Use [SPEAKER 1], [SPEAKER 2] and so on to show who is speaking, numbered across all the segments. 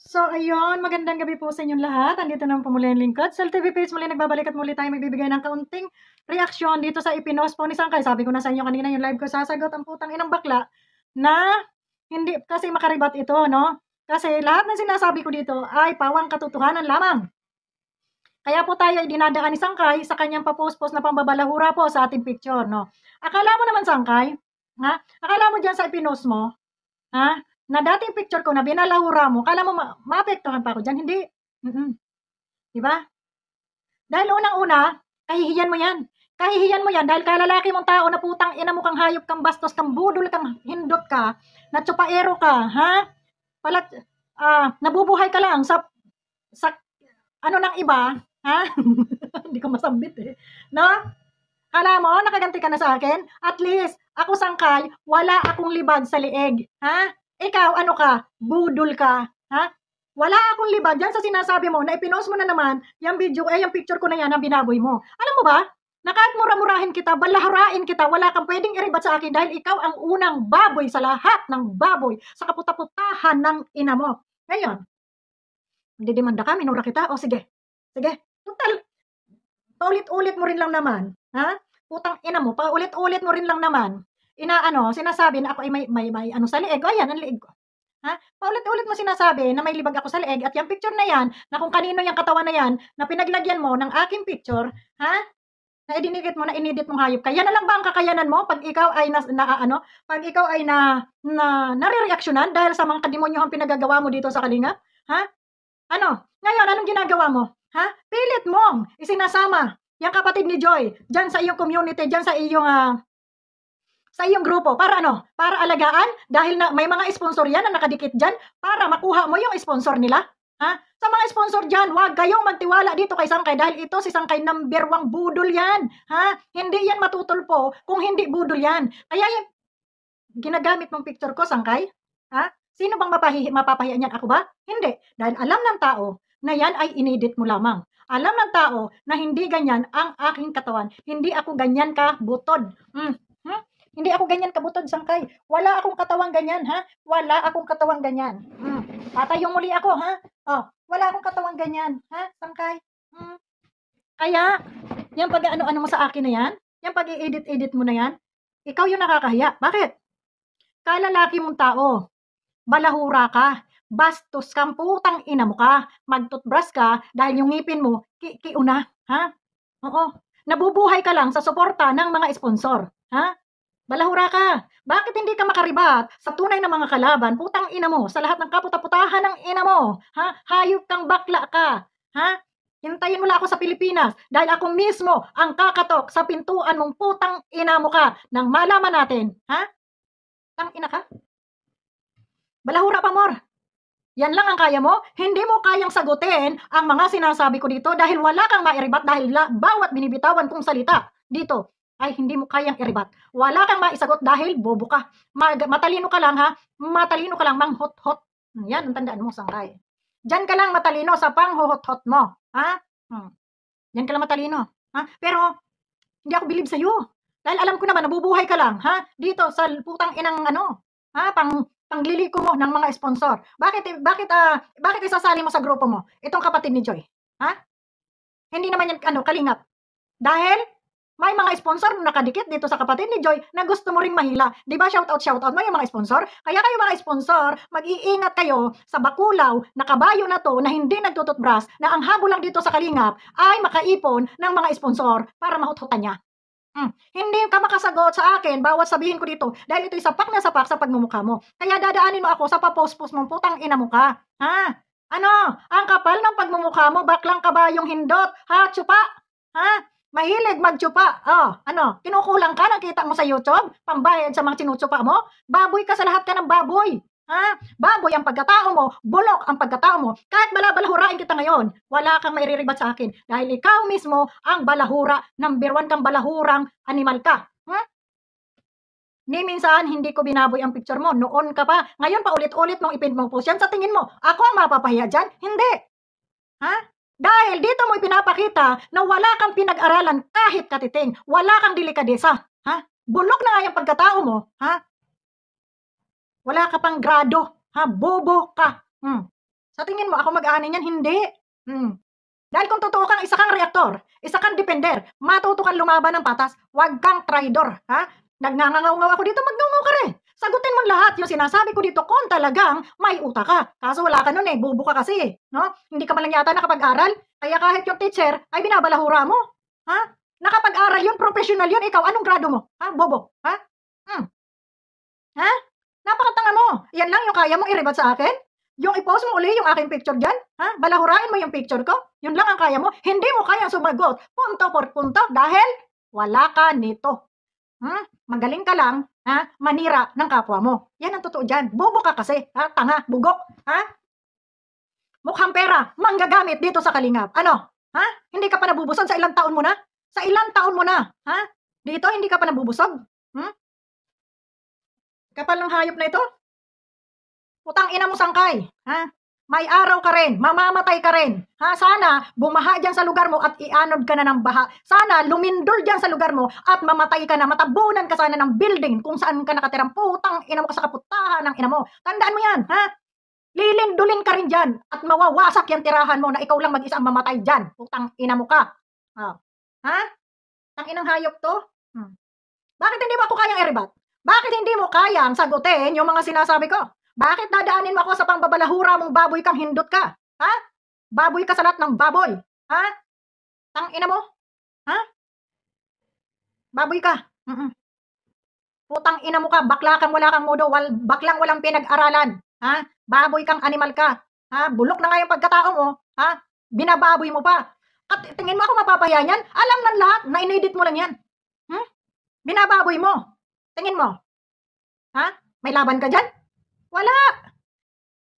[SPEAKER 1] So ayun, magandang gabi po sa inyong lahat. Andito naman po muli ang lingkod. Sa TV page muli nagbabalik at muli tayo magbibigay ng kaunting reaksyon dito sa ipinost po ni Sangkay. Sabi ko na sa inyo kanina yung live ko, sasagot ang putang inang bakla na hindi kasi makaribat ito, no? Kasi lahat ng sinasabi ko dito ay pawang katotohanan lamang. Kaya po tayo ay dinadaan ni Sangkay sa kanyang papost-post na pambabalahura po sa ating picture, no? Akala mo naman, Sangkay, ha? Akala mo dyan sa ipinost mo, ha? Na dating picture ko na binalahura mo, akala mo maapektuhan pa ako dyan? Hindi. Di ba? Dahil unang-una, kahihiyan mo yan. Kahihiyan mo yan dahil kalalaki mong tao na putang ina mo kang hayop kang bastos kang budol kang hindot ka, na tsupaero ka, ha? Palat, nabubuhay ka lang sa ano ng iba, ha? Hindi ko masambit eh. No? Kala mo, nakaganti ka na sa akin? At least, ako Sangkay, wala akong libag sa lieg. Ha? Ikaw, ano ka? Budol ka. Ha? Wala akong libag dyan sa sinasabi mo na ipinost mo na naman yung video, yung picture ko na yan ang binaboy mo. Alam mo ba? Na kahit mura-murahin kita, balaharain kita, wala kang pwedeng iribat sa akin dahil ikaw ang unang baboy sa lahat ng baboy sa kaputaputahan ng ina mo. Ngayon, didemanda ka, minura kita, o sige. Sige, total, paulit-ulit mo rin lang naman. Ha? Putang ina mo, paulit-ulit mo rin lang naman. Sinasabi na ako ay may ano sa leeg. O ayan, ang leeg ko. Ha? Paulit-ulit mo sinasabi na may libag ako sa leeg at yung picture na yan, na kung kanino yung katawan na yan, na pinaglagyan mo ng aking picture, ha? Na idinikit mo, na inedit mong hayop ka. Yan na lang ba ang kakayanan mo pag ikaw ay pag ikaw ay nare-reaksyonan dahil sa mga kademonyohang pinagagawa mo dito sa Kalingap? Ha? Ano? Ngayon, anong ginagawa mo? Ha? Pilit mong isinasama yung kapatid ni Joy dyan sa iyong community, dyan sa iyong grupo. Para ano? Para alagaan? Dahil na may mga sponsor yan na nakadikit dyan para makuha mo yung sponsor nila? Ha? Sa mga sponsor dyan, huwag kayong magtiwala dito kay Sangkay dahil ito si Sangkay number 1 budol yan. Ha? Hindi yan matutulpo kung hindi budol yan. Kaya yung ginagamit mong picture ko, Sangkay, ha? Sino bang mapapahiya niyan? Ako ba? Hindi. Dahil alam ng tao na yan ay inedit mo lamang. Alam ng tao na hindi ganyan ang aking katawan. Hindi ako ganyan ka butod. Hindi ako ganyan kabutod, Sangkay. Wala akong katawang ganyan, ha? Wala akong katawang ganyan. Tatayong muli ako, ha? Oh, wala akong katawang ganyan, ha, Sangkay? Kaya, yung pag-ano-ano mo sa akin na yan, yung pag-i-edit-edit mo na yan, ikaw yung nakakahiya. Bakit? Kalalaki mong tao, balahura ka, bastos kang putang ina mo ka, mag-toothbrush ka dahil yung ngipin mo, kiuna, ha? Oo. Nabubuhay ka lang sa suporta ng mga sponsor, ha? Balahura ka. Bakit hindi ka makaribat sa tunay na mga kalaban? Putang ina mo, sa lahat ng kaputaputahan ng ina mo. Ha? Hayop kang bakla ka. Ha? Hintayin mo lang ako sa Pilipinas dahil ako mismo ang kakatok sa pintuan mong putang ina mo ka nang malaman natin. Ha? Tang ina ka? Balahura pa, Mor. Yan lang ang kaya mo? Hindi mo kayang sagutin ang mga sinasabi ko dito dahil wala kang mairibat dahil bawat binibitawan kong salita dito ay hindi mo kayang iribat. Wala kang maisagot dahil bobo ka. Matalino ka lang, ha? Matalino ka lang, manghot-hot. Yan ang tandaan mo, Sangkay. Diyan ka lang matalino sa panghuhot-hot mo. Ha? Diyan ka lang matalino. Ha? Pero, hindi ako bilib sa'yo. Dahil alam ko naman, nabubuhay ka lang, ha? Dito sa putang inang ha? Pangliliko mo ng mga sponsor. Bakit isasali mo sa grupo mo itong kapatid ni Joy? Ha? Hindi naman yan kalingap. Dahil may mga sponsor na nakadikit dito sa kapatid ni Joy na gusto mo ring mahila. Di ba shoutout mo yung mga sponsor? Kaya kayo mga sponsor, mag-iingat kayo sa bakulaw na kabayo na to na hindi nagtututbras na ang habol lang dito sa Kalingap ay makaipon ng mga sponsor para mahuthutan niya. Hindi ka makasagot sa akin bawat sabihin ko dito dahil ito'y sapak na sapak sa pagmumukha mo. Kaya dadaanin mo ako sa papost-post mong putang ina mo ka. Ha? Ano? Ang kapal ng pagmumukha mo, baklang kabayong hindot. Ha? Tsupa? Ha? Mahilig magtsupa. Kinukulang ka, nakita mo sa YouTube? Pambayad sa mga tinutsupa mo? Baboy ka sa lahat ka ng baboy. Ha? Baboy ang pagkatao mo, bulok ang pagkatao mo. Kahit balabalahurain kita ngayon, wala kang mairiribat sa akin. Dahil ikaw mismo ang balahura, number 1 kang balahurang animal ka. Ni minsan, hindi ko binaboy ang picture mo. Noon ka pa. Ngayon pa ulit-ulit mong ipin mong post yan. Sa tingin mo, ako ang mapapahiya dyan? Hindi. Ha? Dahil dito mo ipinapakita na wala kang pinag-aralan kahit katiting. Wala kang delikadesa. Ha? Bulok na nga yung pagkatao mo. Ha? Wala ka pang grado. Ha? Bobo ka. Sa tingin tingin mo ako mag-aani niyan? Hindi. Dahil kung totoo kang isa kang reaktor, isa kang defender, matuto kang lumaban ng patas, huwag kang traidor, ha? Nagngangaw-ngaw ako dito, magngangaw ka rin. Sagutin mo lahat yung sinasabi ko dito kung talagang may utak ka. Kaso wala ka nun bubo ka kasi, no? Hindi ka man lang yata nakapag-aral, kaya kahit yung teacher ay binabalahura mo. Ha? Nakapag-aral yun, professional yun, ikaw, anong grado mo? Ha? Bobo? Ha? Ha? Napakatanga mo. Yan lang yung kaya mong i-rebut sa akin? Yung i-post mo uli yung aking picture dyan? Ha? Balahurain mo yung picture ko? Yun lang ang kaya mo? Hindi mo kaya sumagot punto por punto dahil wala ka nito. Magaling ka lang, ha? Manira ng kapwa mo. Yan ang totoo dyan. Bobo ka kasi, ha? Tanga, bugok, ha? Mukhang pera, manggagamit dito sa Kalingap. Ano? Ha? Hindi ka pa nabubusog sa ilang taon mo na? Sa ilang taon mo na, ha? Dito, hindi ka pa nabubusog? Kapal ng hayop na ito? Putang ina mo sangkay, ha? May araw ka rin, mamamatay ka rin. Ha? Sana bumaha dyan sa lugar mo at ianod ka na ng baha. Sana lumindol dyan sa lugar mo at mamatay ka na, matabunan ka sana ng building kung saan ka nakatirang. Putang ina mo ka sa kaputahan ng ina mo. Tandaan mo yan, ha? Lilindulin ka rin dyan at mawawasak yung tirahan mo na ikaw lang mag-isa ang mamatay dyan. Putang ina mo ka. Ha? Tang inang hayop to? Bakit hindi mo ako kayang i-rebut? Bakit hindi mo kayang sagutin yung mga sinasabi ko? Bakit dadaanin mo ako sa pangbabalahura mong baboy kang hindot ka? Ha? Baboy ka sa lahat ng baboy. Ha? Tang ina mo? Ha? Baboy ka. Putang ina mo ka, bakla kang wala kang modo, baklang walang pinag-aralan. Ha? Baboy kang animal ka. Ha? Bulok na nga yung pagkatao mo. Ha? Binababoy mo pa. At tingin mo ako mapapahiya niyan? Alam ng lahat na inedit mo lang yan. Binababoy mo. Tingin mo. Ha? May laban ka dyan? Wala.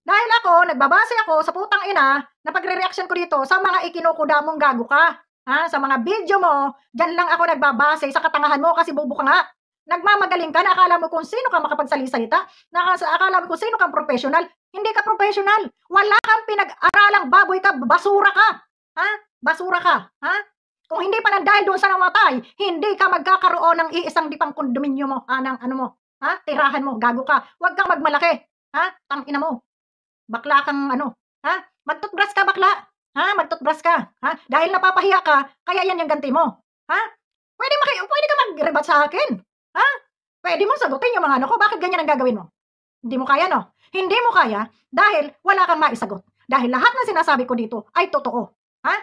[SPEAKER 1] Dahil ako, nagbabase ako sa putang ina na pagre-reaction ko dito sa mga ikinukuda mong gago ka. Ha? Sa mga video mo, dyan lang ako nagbabase sa katangahan mo kasi bubo ka nga. Nagmamagaling ka na akala mo kung sino ka makapagsalita. Akala mo kung sino kang professional. Hindi ka professional. Wala kang pinag-aralang baboy ka. Basura ka. Ha? Basura ka. Ha? Kung hindi pa nang dahil doon sa namatay, hindi ka magkakaroon ng iisang dipang kondominyo mo. Ng ano mo. Ha? Tirahan mo. Gago ka. Huwag kang magmalaki. Ha? Tangina mo. Bakla kang ano. Ha? Magtutbrush ka, bakla. Ha? Magtutbrush ka. Ha? Dahil napapahiya ka, kaya yan yung ganti mo. Ha? Pwede ka mag-rebut sa akin. Ha? Pwede mo sagutin yung mga ano ko. Bakit ganyan ang gagawin mo? Hindi mo kaya, no? Hindi mo kaya dahil wala kang maisagot. Dahil lahat ng sinasabi ko dito ay totoo. Ha?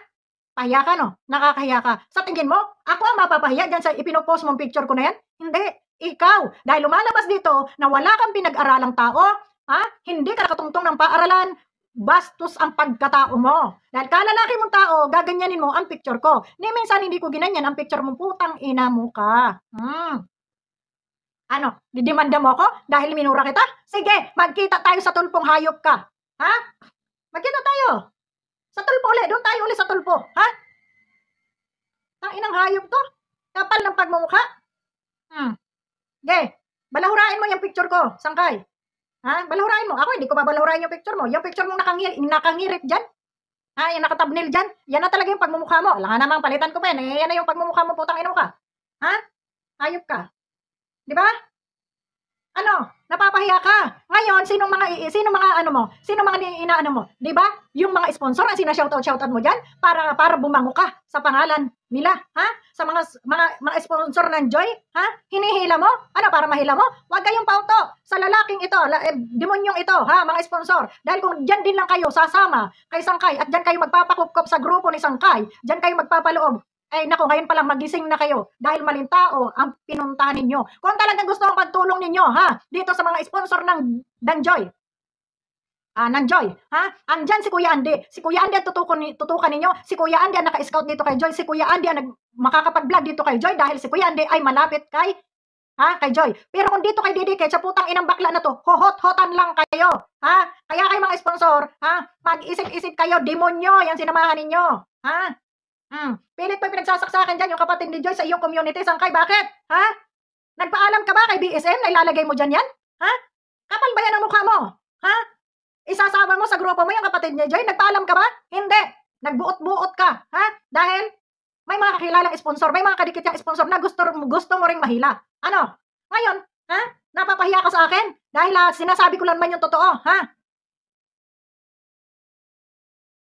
[SPEAKER 1] Pahiya ka, no? Nakakahiya ka. Sa tingin mo, ako ang mapapahiya dyan sa ipinopost mong picture ko na yan? Hindi. Ikaw. Dahil lumalabas dito na wala kang pinag-aralang tao, ha? Hindi ka nakatungtong ng paaralan, bastos ang pagkatao mo. Dahil kalalaki mong tao, gaganyanin mo ang picture ko. Ni minsan hindi ko ginanyan ang picture mong putang ina mo ka. Ano? Didemanda mo ako dahil minura kita? Sige, magkita tayo sa tulpong hayop ka. Ha? Magkita tayo. Sa tulpo ulit. Doon tayo ulit sa tulpo. Ha? Tanginang hayop to. Kapal ng pagmumukha. Okay. Balahurain mo yung picture ko, sangkay. Ha? Balahurain mo. Ako, hindi ko babalahurain yung picture mo. Yung picture mong nakangirit dyan. Ha? Yung nakatabnil dyan. Yan na talaga yung pagmumukha mo. Alam nga namang palitan ko pa yan. Yan na yung pagmumukha mo, putang ino ka. Ha? Hayop ka. Di ba? Ano? Napapahiya ka. Ngayon, sino mga inaano mo? Di ba? Yung mga sponsor ang sina-shoutout mo diyan para bumango ka sa pangalan nila, ha? Sa mga sponsor ng Joy, ha? Hinihila mo? Ano para mahila mo? Huwag kayong pauto sa lalaking ito, demonyong ito, ha, mga sponsor. Dahil kung diyan din lang kayo sasama kay Sangkay at diyan kayo magpapakupkop sa grupo ni Sangkay, diyan kayo magpapaloob. Ay nako, ngayon pa lang magising na kayo dahil maling tao ang pinuntahan ninyo. Kung talagang gusto ang pagtulong ninyo, ha, dito sa mga sponsor ng Danjoy. Nanjoy, ha? Andyan si Kuya Andy. Si Kuya Andy ang tutukan ninyo. Si Kuya Andy ang naka-scout dito kay Joy. Si Kuya Andy ang makakapag-vlog dito kay Joy dahil si Kuya Andy ay malapit kay Joy. Pero kung dito kay Didike, sa putang inang bakla na to, hohot-hotan lang kayo. Ha? Kaya kayo mga sponsor, ha? Mag-isip-isip kayo, demonyo, yan sinamahan ninyo. Ha? Pilit pa pinagsasaksakan dyan yung kapatid ni Joy sa iyong community. Sangkay, bakit? Ha? Nagpaalam ka ba kay BSM na ilalagay mo dyan yan? Ha? Kapal ba yan ang mukha mo? Ha? Isasama mo sa grupo mo yung kapatid ni Joy? Nagpaalam ka ba? Hindi. Nagbuot-buot ka. Ha? Dahil may mga kakilalang sponsor, may mga kadikit yung sponsor na gusto mo ring mahila. Ano? Ngayon, ha? Napapahiya ka sa akin? Dahil sinasabi ko lang man yung totoo, ha?